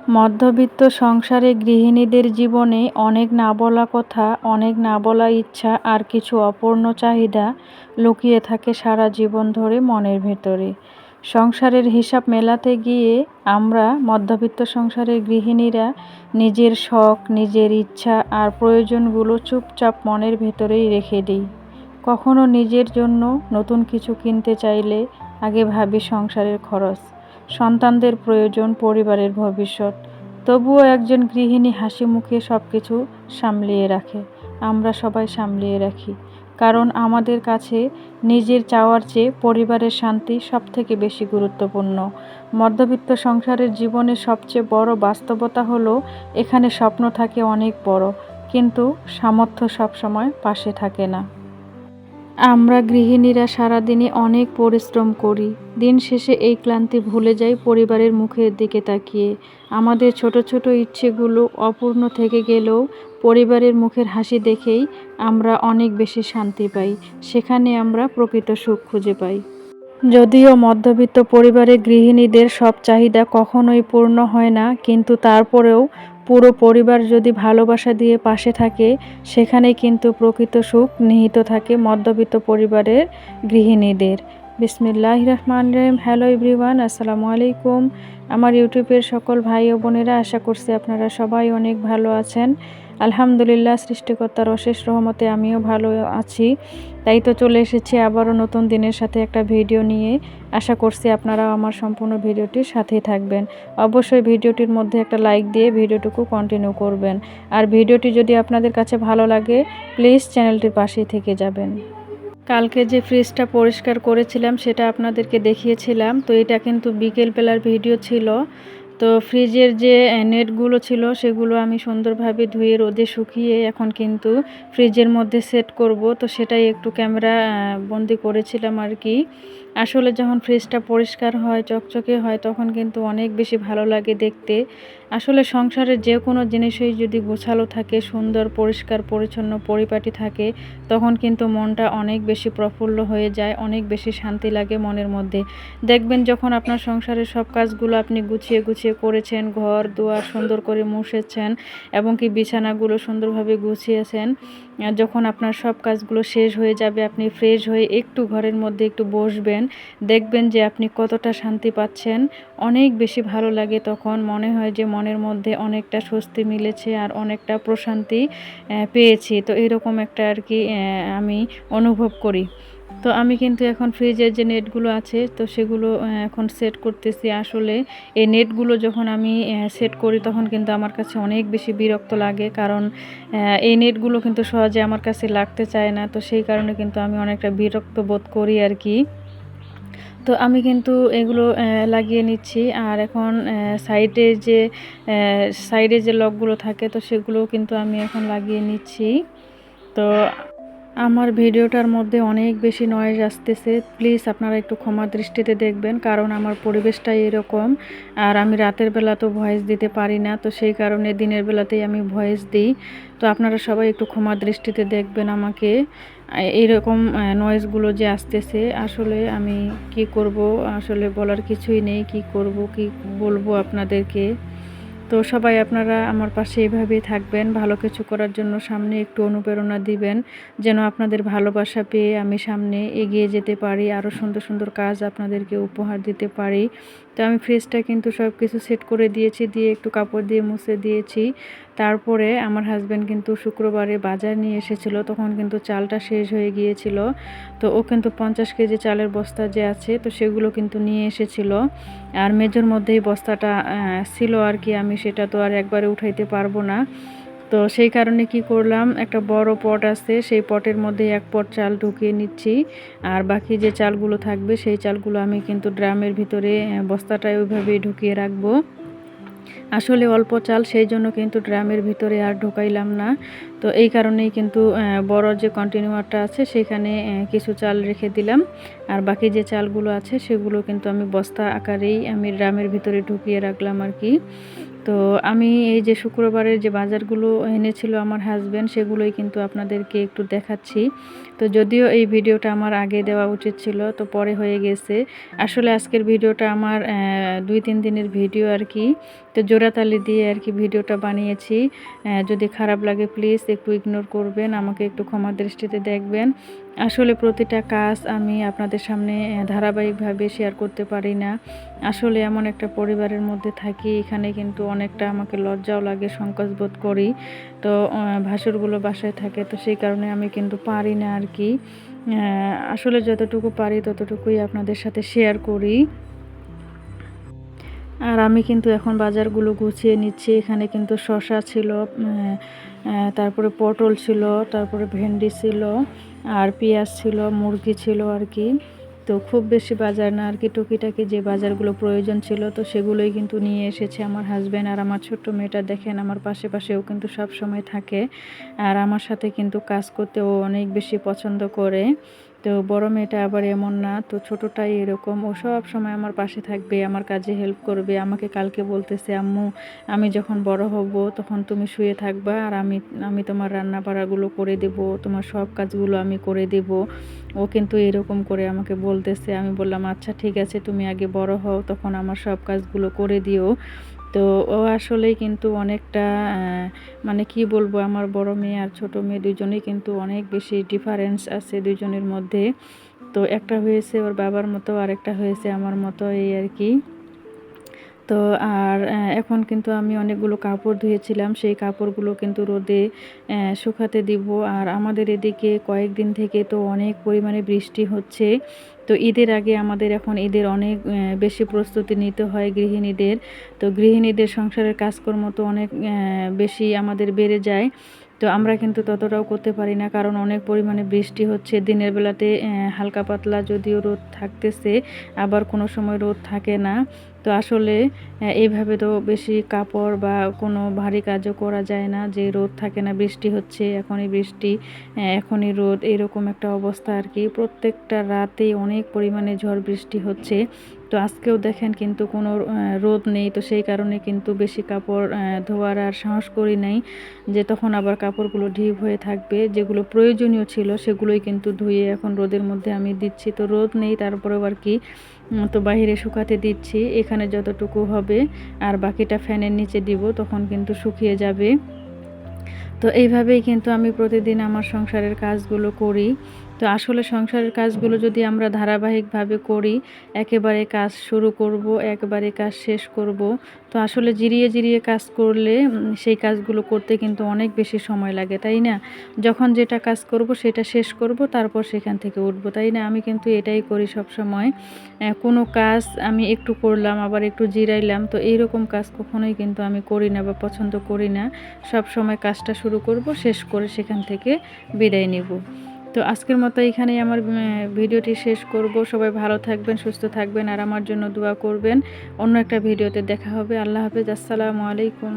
মধ্যবিত্ত সংসারে গৃহিণীদের জীবনে অনেক না বলা কথা, অনেক না বলা ইচ্ছা আর কিছু অপূর্ণ চাহিদা লুকিয়ে থাকে সারা জীবন ধরে মনের ভেতরে। সংসারের হিসাব মেলাতে গিয়ে আমরা মধ্যবিত্ত সংসারের গৃহিণীরা নিজের শখ, নিজের ইচ্ছা আর প্রয়োজনগুলো চুপচাপ মনের ভেতরেই রেখে দিই। কখনো নিজের জন্য নতুন কিছু কিনতে চাইলে আগে ভাবি সংসারের খরচ, সন্তানদের প্রয়োজন, পরিবারের ভবিষ্যৎ। তবুও একজন গৃহিণী হাসি মুখে সব কিছু সামলিয়ে রাখে। আমরা সবাই সামলিয়ে রাখি, কারণ আমাদের কাছে নিজের চাওয়ার চেয়ে পরিবারের শান্তি সবথেকে বেশি গুরুত্বপূর্ণ। মধ্যবিত্ত সংসারের জীবনের সবচেয়ে বড় বাস্তবতা হলো, এখানে স্বপ্ন থাকে অনেক বড়, কিন্তু সামর্থ্য সবসময় পাশে থাকে না। আমরা গৃহিণীরা সারাদিনে অনেক পরিশ্রম করি, দিন শেষে এই ক্লান্তি ভুলে যাই পরিবারের মুখের দিকে তাকিয়ে। আমাদের ছোট ছোট ইচ্ছেগুলো অপূর্ণ থেকে গেলেও পরিবারের মুখের হাসি দেখেই আমরা অনেক বেশি শান্তি পাই। সেখানে আমরা প্রকৃত সুখ খুঁজে পাই। যদিও মধ্যবিত্ত পরিবারের গৃহিণীদের সব চাহিদা কখনোই পূর্ণ হয় না, কিন্তু তারপরেও পুরো পরিবার যদি ভালোবাসা দিয়ে পাশে থাকে, সেখানেই কিন্তু প্রকৃত সুখ নিহিত থাকে মধ্যবিত্ত পরিবারের গৃহিণীদের। বিসমিল্লাহির রহমানির রহিম। হ্যালো এভরিওয়ান, আসসালামু আলাইকুম। আমার ইউটিউবের সকল ভাই ও বোনেরা, আশা করছি আপনারা সবাই অনেক ভালো আছেন। আলহামদুলিল্লাহ, সৃষ্টিকর্তার অশেষ রহমতে আমিও ভালো আছি। তাই তো চলে এসেছি আবারও নতুন দিনের সাথে একটা ভিডিও নিয়ে। আশা করছি আপনারাও আমার সম্পূর্ণ ভিডিওটির সাথেই থাকবেন। অবশ্যই ভিডিওটির মধ্যে একটা লাইক দিয়ে ভিডিওটুকু কন্টিনিউ করবেন। আর ভিডিওটি যদি আপনাদের কাছে ভালো লাগে, প্লিজ চ্যানেলটির পাশেই থেকে যাবেন। কালকে যে ফ্রিজটা পরিষ্কার করেছিলাম সেটা আপনাদেরকে দেখিয়েছিলাম। তো এটা কিন্তু বিকেলবেলার ভিডিও ছিল। তো ফ্রিজের যে নেটগুলো ছিল সেগুলো আমি সুন্দরভাবে ধুয়ে রোদে শুকিয়ে এখন কিন্তু ফ্রিজের মধ্যে সেট করব। তো সেটাই একটু ক্যামেরা বন্দি করেছিলাম আর কি। আসলে যখন ফ্রিজটা পরিষ্কার হয়, চকচকে হয়, তখন কিন্তু অনেক বেশি ভালো লাগে দেখতে। আসলে সংসারের যে কোনো জিনিসই যদি গোছালো থাকে, সুন্দর পরিষ্কার পরিচ্ছন্ন পরিপাটি থাকে, তখন কিন্তু মনটা অনেক বেশি প্রফুল্ল হয়ে যায়, অনেক বেশি শান্তি লাগে মনের মধ্যে। দেখবেন যখন আপনার সংসারের সব কাজগুলো আপনি গুছিয়ে গুছিয়ে করেছেন, ঘর দুয়ার সুন্দর করে মুছেছেন এবং কি বিছানাগুলো সুন্দরভাবে গুছিয়েছেন, যখন আপনার সব কাজগুলো শেষ হয়ে যাবে, আপনি ফ্রেশ হয়ে একটু ঘরের মধ্যে একটু বসবেন, দেখবেন যে আপনি কতটা শান্তি পাচ্ছেন। অনেক বেশি ভালো লাগে, তখন মনে হয় যে মনের মধ্যে অনেকটা স্বস্তি মিলেছে আর অনেকটা প্রশান্তি পেয়েছি। তো এরকম একটা আর কি আমি অনুভব করি। তো আমি কিন্তু এখন ফ্রিজের যে নেটগুলো আছে তো সেগুলো এখন সেট করতেছি। আসলে এই নেটগুলো যখন আমি সেট করি তখন কিন্তু আমার কাছে অনেক বেশি বিরক্ত লাগে, কারণ এই নেটগুলো কিন্তু সহজে আমার কাছে লাগতে চায় না। তো সেই কারণে কিন্তু আমি অনেকটা বিরক্ত বোধ করি আর কি। তো আমি কিন্তু এগুলো লাগিয়ে নিচ্ছি। আর এখন সাইডে যে লকগুলো থাকে তো সেগুলোও কিন্তু আমি এখন লাগিয়ে নিচ্ছি। তো আমার ভিডিওটার মধ্যে অনেক বেশি নয়েজ আসতেছে, প্লিজ আপনারা একটু ক্ষমা দৃষ্টিতে দেখবেন, কারণ আমার পরিবেশটাই এরকম। আর আমি রাতের বেলা তো ভয়েস দিতে পারি না, তো সেই কারণে দিনের বেলাতেই আমি ভয়েস দিই। তো আপনারা সবাই একটু ক্ষমা দৃষ্টিতে দেখবেন আমাকে। এইরকম নয়েজগুলো যে আসতেছে, আসলে আমি কি করব, আসলে বলার কিছুই নেই। কি করব, কি বলবো আপনাদেরকে। তো সবাই আপনারা আমার পাশে এভাবেই থাকবেন, ভালো কিছু করার জন্য সামনে একটু অনুপ্রেরণা দিবেন, যেন আপনাদের ভালোবাসা পেয়ে আমি সামনে এগিয়ে যেতে পারি, আরও সুন্দর সুন্দর কাজ আপনাদেরকে উপহার দিতে পারি। তো আমি ফ্রিজটা কিন্তু সব কিছু সেট করে দিয়েছি, দিয়ে একটু কাপড় দিয়ে মুছে দিয়েছি। তারপরে আমার হাজব্যান্ড কিন্তু শুক্রবারে বাজার নিয়ে এসেছিল, তখন কিন্তু চালটা শেষ হয়ে গিয়েছিল। তো ও কিন্তু 50 কেজি চালের বস্তা যে আছে তো সেগুলো কিন্তু নিয়ে এসেছিল। আর মেজোর মধ্যেই বস্তাটা ছিল আর কি, আমি সেটা তো আর একবারে উঠাইতে পারবো না। তো সেই কারণে কি করলাম, একটা বড় পট আছে, সেই পটের মধ্যে এক পট চাল ঢুকিয়ে নিচ্ছি। আর বাকি যে চালগুলো থাকবে সেই চালগুলো আমি কিন্তু ড্রামের ভিতরে বস্তাটায় ওইভাবেই ঢুকিয়ে রাখবো। আসলে অল্প চাল, সেই জন্য কিন্তু ড্রামের ভিতরে আর ঢোকাইলাম না। তো এই কারণেই কিন্তু বড় যে কন্টেনারটা আছে সেখানে কিছু চাল রেখে দিলাম। আর বাকি যে চালগুলো আছে সেগুলো কিন্তু আমি বস্তা আকারেই আমি ড্রামের ভিতরে ঢুকিয়ে রাখলাম আর কি। তো আমি এই যে শুক্রবারের যে বাজারগুলো এনেছিল আমার হাজব্যান্ড, সেগুলোই কিন্তু আপনাদেরকে একটু দেখাচ্ছি। তো তো যদিও এই ভিডিওটা আমার আগে দেওয়া উচিত ছিল, তো পরে হয়ে গেছে। আসলে আজকের ভিডিওটা আমার 2-3 দিনের ভিডিও আর কি। তো জোড়াতালি দিয়ে আর কি ভিডিওটা বানিয়েছি। যদি খারাপ লাগে প্লিজ একটু ইগনোর করবেন, আমাকে একটু ক্ষমা দৃষ্টিতে দেখবেন। আসলে প্রতিটা কাজ আমি আপনাদের সামনে ধারাবাহিকভাবে শেয়ার করতে পারি না। আসলে এমন একটা পরিবারের মধ্যে থাকি, এখানে কিন্তু অনেকটা আমাকে লজ্জাও লাগে, সংকোচ বোধ করি। তো ভাসুরগুলো বাসায় থাকে, তো সেই কারণে আমি কিন্তু পারি না আর কি। আসলে যতটুকু পারি ততটুকুই আপনাদের সাথে শেয়ার করি। আর আমি কিন্তু এখন বাজারগুলো গুছিয়ে নিচ্ছি। এখানে কিন্তু শসা ছিল, তারপরে পটল ছিল, তারপরে ভেন্ডি ছিল, আর পেঁয়াজ ছিল, মুরগি ছিল আর কি। তো খুব বেশি বাজার না আর কি, টুকিটাকি যে বাজারগুলো প্রয়োজন ছিল তো সেগুলোই কিন্তু নিয়ে এসেছে আমার হাজব্যান্ড। আর আমার ছোট্ট মেয়েটা দেখেন আমার পাশেও কিন্তু সব সময় থাকে, আর আমার সাথে কিন্তু কাজ করতে ও অনেক বেশি পছন্দ করে। তো বড় মেয়েটা আবার এমন না, তো ছোটটাই এরকম, ও সব সময় আমার পাশে থাকবে, আমার কাজে হেল্প করবে। আমাকে কালকে বলতেছে, আম্মু আমি যখন বড় হব তখন তুমি শুয়ে থাকবা, আর আমি আমি তোমার রান্না বাড়াগুলো করে দেব, তোমার সব কাজগুলো আমি করে দেব। ও কিন্তু এরকম করে আমাকে বলতেছে। আমি বললাম আচ্ছা ঠিক আছে, তুমি আগে বড় হও, তখন আমার সব কাজগুলো করে দিও। তো ও আসলেই কিন্তু অনেকটা মানে কি বলবো, আমার বড় মেয়ে আর ছোট মেয়ে দুজনেই কিন্তু অনেক বেশি ডিফারেন্স আছে দুজনের মধ্যে। তো একটা হয়েছে ওর বাবার মতো, আর একটা হয়েছে আমার মতো, এই আর কি। তো আর এখন কিন্তু আমি অনেকগুলো কাপড় ধুয়েছিলাম, সেই কাপড়গুলো কিন্তু রোদে শুকাতে দিব। আর আমাদের এদিকে কয়েকদিন থেকে তো অনেক পরিমাণে বৃষ্টি হচ্ছে। তো ঈদের আগে আমাদের এখন ঈদের অনেক বেশি প্রস্তুতি নিতে হয় গৃহিণীদের। তো গৃহিণীদের সংসারের কাজকর্ম তো অনেক বেশি আমাদের বেড়ে যায়। তো আমরা কিন্তু ততটাও করতে পারি না, কারণ অনেক পরিমাণে বৃষ্টি হচ্ছে। দিনের বেলাতে হালকা পাতলা যদিও রোদ থাকতেছে, আবার কোনো সময় রোদ থাকে না। তো আসলে এইভাবে তো বেশি কাপড় বা কোনো ভারী কাজও করা যায় না, যে রোদ থাকে না, বৃষ্টি হচ্ছে, এখনই বৃষ্টি এখনই রোদ, এরকম একটা অবস্থা আর কি। প্রত্যেকটা রাতেই অনেক পরিমাণে ঝড় বৃষ্টি হচ্ছে। তো আজকেও দেখেন কিন্তু কোনো রোদ নেই, তো সেই কারণে কিন্তু বেশি কাপড় ধোয়ার আর সাহস করি নাই, যে তখন আবার কাপড়গুলো ঢিপ হয়ে থাকবে। যেগুলো প্রয়োজনীয় ছিল সেগুলোই কিন্তু ধুয়ে এখন রোদের মধ্যে আমি দিচ্ছি। তো রোদ নেই, তারপরেও আর কি তো বাইরে শুকাতে দিচ্ছি। এখানে যতটুকু হবে আর বাকিটা ফ্যানের নিচে দিব, তখন কিন্তু শুকিয়ে যাবে। তো এইভাবেই কিন্তু আমি প্রতিদিন আমার সংসারের কাজগুলো করি। তো আসলে সংসারের কাজগুলো যদি আমরা ধারাবাহিকভাবে করি, একেবারে কাজ শুরু করব, একবারে কাজ শেষ করব, তো আসলে জিরিয়ে কাজ করলে সেই কাজগুলো করতে কিন্তু অনেক বেশি সময় লাগে, তাই না? যখন যেটা কাজ করব সেটা শেষ করব, তারপর সেখান থেকে উঠব, তাই না? আমি কিন্তু এটাই করি সবসময়। কোনো কাজ আমি একটু করলাম আবার একটু জিরাইলাম, তো এইরকম কাজ কখনোই কিন্তু আমি করি না বা পছন্দ করি না। সব সময় কাজটা শুরু করব, শেষ করে সেখান থেকে বিদায় নিব। তো আজকের মতো এখানেই আমার ভিডিওটি শেষ করব। সবাই ভালো থাকবেন, সুস্থ থাকবেন, আর আমার জন্য দোয়া করবেন। অন্য একটা ভিডিওতে দেখা হবে। আল্লাহ হাফেজ, আসসালামু আলাইকুম।